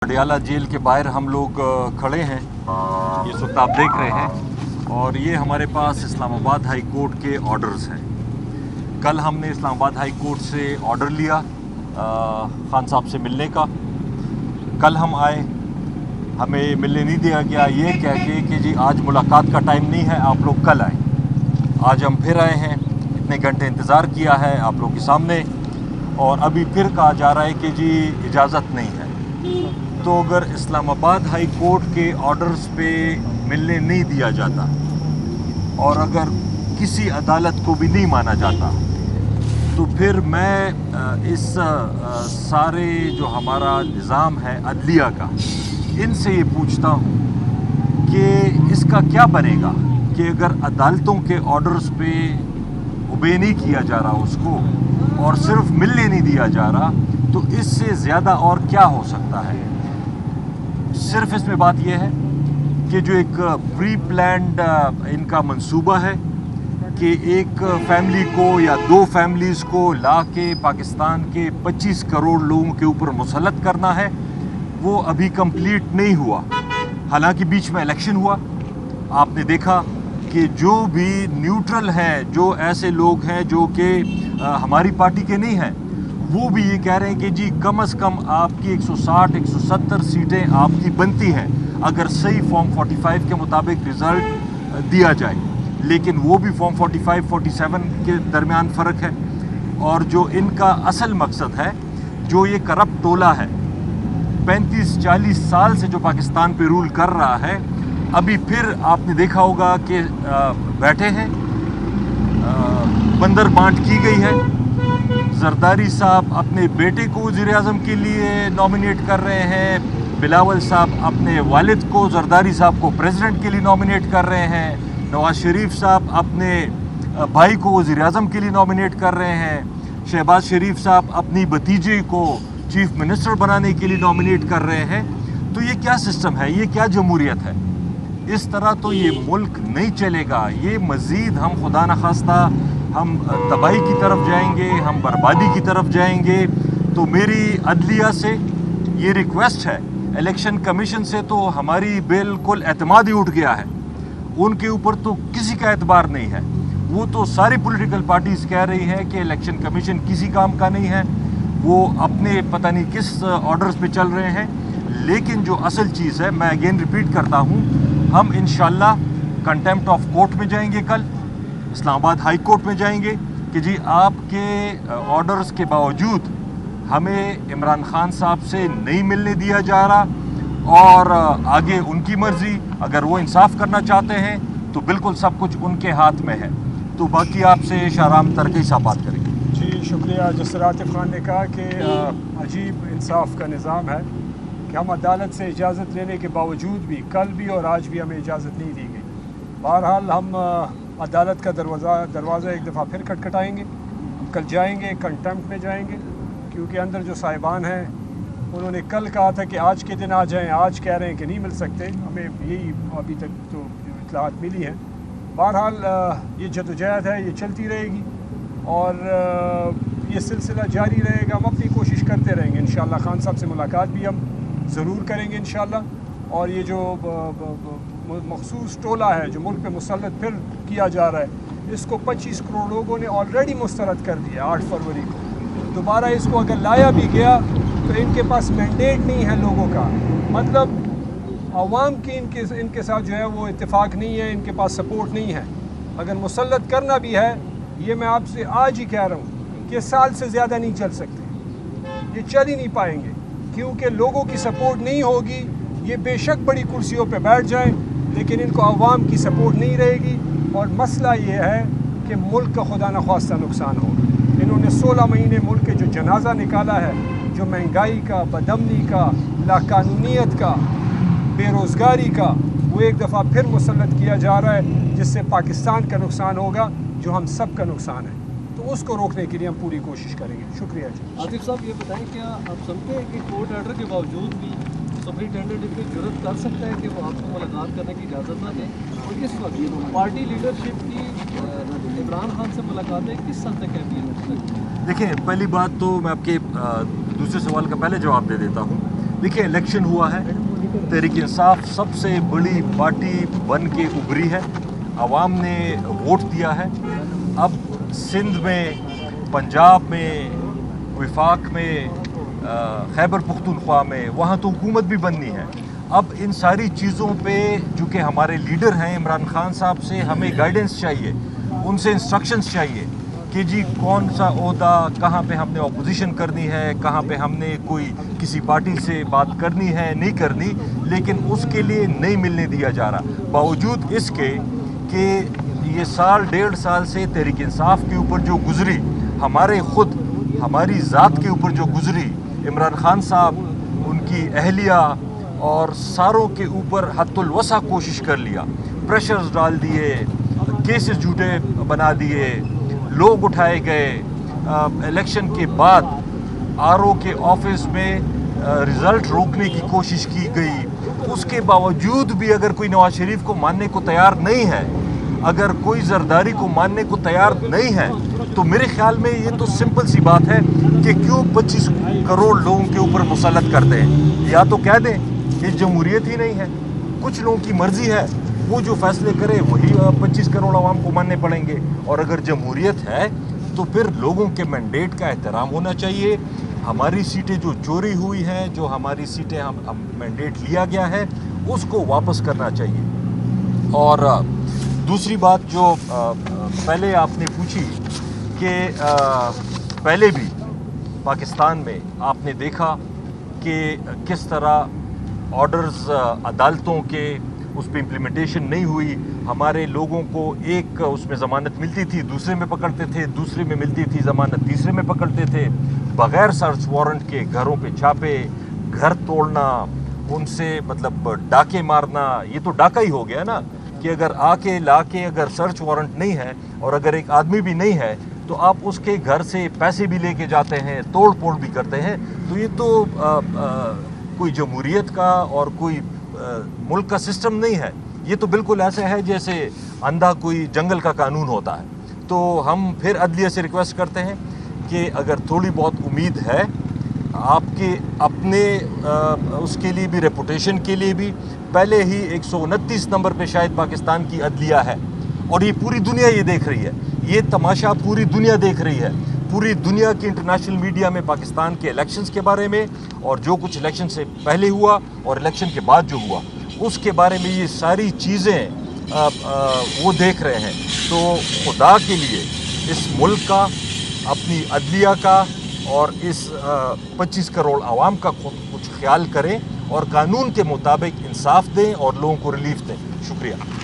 Patiala jail के बाहर हम लोग खड़े हैं, इस वक्त आप देख रहे हैं, और ये हमारे पास इस्लामाबाद हाई कोर्ट के ऑर्डर्स हैं। कल हमने इस्लामाबाद हाई कोर्ट से ऑर्डर लिया खान साहब से मिलने का। कल हम आए, हमें मिलने नहीं दिया गया, ये कह के कि जी आज मुलाकात का टाइम नहीं है, आप लोग कल आए। आज हम फिर आए हैं, इतने घंटे इंतज़ार किया है आप लोग के सामने, और अभी फिर कहा जा रहा है कि जी इजाज़त नहीं है। तो अगर इस्लामाबाद हाई कोर्ट के ऑर्डर्स पे मिलने नहीं दिया जाता और अगर किसी अदालत को भी नहीं माना जाता, तो फिर मैं इस सारे जो हमारा निज़ाम है अदलिया का, इनसे ये पूछता हूँ कि इसका क्या बनेगा कि अगर अदालतों के ऑर्डर्स पे ओबे नहीं किया जा रहा उसको और सिर्फ मिलने नहीं दिया जा रहा, तो इससे ज़्यादा और क्या हो सकता है। सिर्फ इसमें बात यह है कि जो एक प्री प्लान्ड इनका मंसूबा है कि एक फैमिली को या दो फैमिलीज़ को ला के पाकिस्तान के 25 करोड़ लोगों के ऊपर मुसल्लत करना है, वो अभी कंप्लीट नहीं हुआ। हालांकि बीच में इलेक्शन हुआ, आपने देखा कि जो भी न्यूट्रल हैं, जो ऐसे लोग हैं जो कि हमारी पार्टी के नहीं हैं, वो भी ये कह रहे हैं कि जी कम से कम आपकी 160-170 सीटें आपकी बनती हैं अगर सही फॉर्म 45 के मुताबिक रिज़ल्ट दिया जाए। लेकिन वो भी फॉर्म 45-47 के दरमियान फ़र्क है। और जो इनका असल मकसद है, जो ये करप्ट टोला है 35-40 साल से जो पाकिस्तान पे रूल कर रहा है, अभी फिर आपने देखा होगा कि बैठे हैं, बंदर बांट की गई है। जरदारी साहब अपने बेटे को वज़ीर-ए-आज़म के लिए नॉमिनेट कर रहे हैं, बिलावल साहब अपने वालिद को, जरदारी साहब को प्रेसिडेंट के लिए नॉमिनेट कर रहे हैं, नवाज शरीफ साहब अपने भाई को वज़ीर-ए-आज़म के लिए नॉमिनेट कर रहे हैं, शहबाज शरीफ साहब अपनी भतीजे को चीफ मिनिस्टर बनाने के लिए नॉमिनेट कर रहे हैं। तो ये क्या सिस्टम है, ये क्या जमहूरियत है? इस तरह तो ये मुल्क नहीं चलेगा। ये मज़ीद हम खुदा न खास्ता हम तबाही की तरफ जाएंगे, हम बर्बादी की तरफ जाएंगे। तो मेरी अदलिया से ये रिक्वेस्ट है, इलेक्शन कमीशन से तो हमारी बिल्कुल एतमाद ही उठ गया है, उनके ऊपर तो किसी का एतबार नहीं है। वो तो सारी पॉलिटिकल पार्टीज़ कह रही हैं कि इलेक्शन कमीशन किसी काम का नहीं है, वो अपने पता नहीं किस ऑर्डर्स पे चल रहे हैं। लेकिन जो असल चीज़ है, मैं अगेन रिपीट करता हूँ, हम इंशाल्लाह कंटेम्प्ट ऑफ कोर्ट में जाएंगे, कल इस्लामाबाद हाई कोर्ट में जाएंगे कि जी आपके ऑर्डर्स के बावजूद हमें इमरान खान साहब से नहीं मिलने दिया जा रहा, और आगे उनकी मर्ज़ी, अगर वो इंसाफ करना चाहते हैं तो बिल्कुल सब कुछ उनके हाथ में है। तो बाकी आपसे शाहराम तरकी साहब बात करेंगे। जी शुक्रिया। जसर आतिफ खान ने कहा कि अजीब इंसाफ का निज़ाम है कि हम अदालत से इजाज़त लेने के बावजूद भी कल भी और आज भी हमें इजाज़त नहीं दी गई। बहरहाल हम अदालत का दरवाज़ा एक दफ़ा फिर खटखटाएँगे। हम कल जाएंगे, कंटेम्प्ट में जाएंगे, क्योंकि अंदर जो साहिबान हैं उन्होंने कल कहा था कि आज के दिन आ जाएं, आज कह रहे हैं कि नहीं मिल सकते। हमें यही अभी तक तो इत्तलात मिली हैं। बहरहाल ये जदोजहद है, ये चलती रहेगी और ये सिलसिला जारी रहेगा। हम अपनी कोशिश करते रहेंगे। इंशाअल्लाह खान साहब से मुलाकात भी हम ज़रूर करेंगे इंशाअल्लाह। और ये जो मखसूस टोला है जो मुल्क पे मुसल्लत फिर किया जा रहा है, इसको 25 करोड़ लोगों ने ऑलरेडी मुस्तरद कर दिया 8 फरवरी को। दोबारा इसको अगर लाया भी गया तो इनके पास मैंडेट नहीं है लोगों का, मतलब अवाम की इनके साथ जो है वो इत्तेफाक नहीं है, इनके पास सपोर्ट नहीं है। अगर मुसल्लत करना भी है, ये मैं आपसे आज ही कह रहा हूँ कि साल से ज़्यादा नहीं चल सकते, ये चल ही नहीं पाएंगे, क्योंकि लोगों की सपोर्ट नहीं होगी। ये बेशक बड़ी कुर्सियों पे बैठ जाएं, लेकिन इनको अवाम की सपोर्ट नहीं रहेगी। और मसला ये है कि मुल्क का खुदा न ख्वास्ता नुकसान होगा। इन्होंने 16 महीने मुल्क के जो जनाजा निकाला है, जो महंगाई का, बदअमनी का, लाकानूनियत का, बेरोज़गारी का, वो एक दफ़ा फिर मुसल्लत किया जा रहा है, जिससे पाकिस्तान का नुकसान होगा, जो हम सब का नुकसान है। तो उसको रोकने के लिए हम पूरी कोशिश करेंगे। शुक्रिया जी। आतिफ साहब ये बताएं, क्या आप समझते हैं कि कोर्ट ऑर्डर के बावजूद भी सुपरिटेंडेंट इतनी जरूरत कर सकता है कि वो आपको मुलाकात करने की इजाज़त ना दें? और इस वक्त पार्टी लीडरशिप की इमरान खान से मुलाकातें किस हद तक अहमियत रखती हैं? देखिए, पहली बात तो मैं आपके दूसरे सवाल का पहले जवाब दे देता हूँ देखिए इलेक्शन हुआ है, तहरीक इंसाफ सबसे बड़ी पार्टी बन के उभरी है, आवाम ने वोट दिया है। अब सिंध में, पंजाब में, वफाक में, खैबर पख्तूनख्वा में, वहाँ तो हुकूमत भी बननी है। अब इन सारी चीज़ों पे जो कि हमारे लीडर हैं इमरान खान साहब से हमें गाइडेंस चाहिए, उनसे इंस्ट्रक्शंस चाहिए कि जी कौन सा ओहदा, कहाँ पे हमने अपोजिशन करनी है, कहाँ पे हमने कोई किसी पार्टी से बात करनी है, नहीं करनी, लेकिन उसके लिए नहीं मिलने दिया जा रहा। बावजूद इसके कि ये साल 1.5 साल से तहरीक इंसाफ के ऊपर जो गुजरी, हमारी ज़ात के ऊपर जो गुजरी, इमरान खान साहब, उनकी अहलिया और सारों के ऊपर हद्दुल वसा कोशिश कर लिया, प्रेशर्स डाल दिए, केसेस झूठे बना दिए, लोग उठाए गए। इलेक्शन के बाद आरओ के ऑफिस में रिज़ल्ट रोकने की कोशिश की गई। उसके बावजूद भी अगर कोई नवाज शरीफ को मानने को तैयार नहीं है, अगर कोई जरदारी को मानने को तैयार नहीं है, तो मेरे ख्याल में ये तो सिंपल सी बात है कि क्यों 25 करोड़ लोगों के ऊपर मुसल्लत करते हैं। या तो कह दें कि जमहूरियत ही नहीं है, कुछ लोगों की मर्ज़ी है, वो जो फैसले करे वही 25 करोड़ आवाम को मानने पड़ेंगे। और अगर जमहूरियत है तो फिर लोगों के मैंडेट का एहतराम होना चाहिए। हमारी सीटें जो चोरी हुई हैं, जो हमारी सीटें हम मैंडेट लिया गया है, उसको वापस करना चाहिए। और दूसरी बात जो पहले आपने पूछी कि पहले भी पाकिस्तान में आपने देखा कि किस तरह ऑर्डर्स अदालतों के उस पर इम्प्लीमेंटेशन नहीं हुई। हमारे लोगों को एक उसमें ज़मानत मिलती थी, दूसरे में पकड़ते थे, दूसरे में मिलती थी ज़मानत, तीसरे में पकड़ते थे। बग़ैर सर्च वारंट के घरों पे छापे, घर तोड़ना, उनसे मतलब डाके मारना, ये तो डाका ही हो गया ना कि अगर आके लाके अगर सर्च वारंट नहीं है और अगर एक आदमी भी नहीं है तो आप उसके घर से पैसे भी लेके जाते हैं, तोड़ फोड़ भी करते हैं। तो ये तो कोई जमहूरियत का और कोई मुल्क का सिस्टम नहीं है। ये तो बिल्कुल ऐसा है जैसे अंधा कोई जंगल का कानून होता है। तो हम फिर अदलिया से रिक्वेस्ट करते हैं कि अगर थोड़ी बहुत उम्मीद है आपके अपने उसके लिए भी, रेपुटेशन के लिए भी, पहले ही 129 नंबर पे शायद पाकिस्तान की अदलिया है और ये पूरी दुनिया ये देख रही है, ये तमाशा पूरी दुनिया देख रही है। पूरी दुनिया की इंटरनेशनल मीडिया में पाकिस्तान के इलेक्शंस के बारे में और जो कुछ इलेक्शन से पहले हुआ और इलेक्शन के बाद जो हुआ उसके बारे में ये सारी चीज़ें वो देख रहे हैं। तो खुदा के लिए इस मुल्क का, अपनी अदलिया का और इस 25 करोड़ आवाम का कुछ ख्याल करें और कानून के मुताबिक इंसाफ दें और लोगों को रिलीफ दें। शुक्रिया।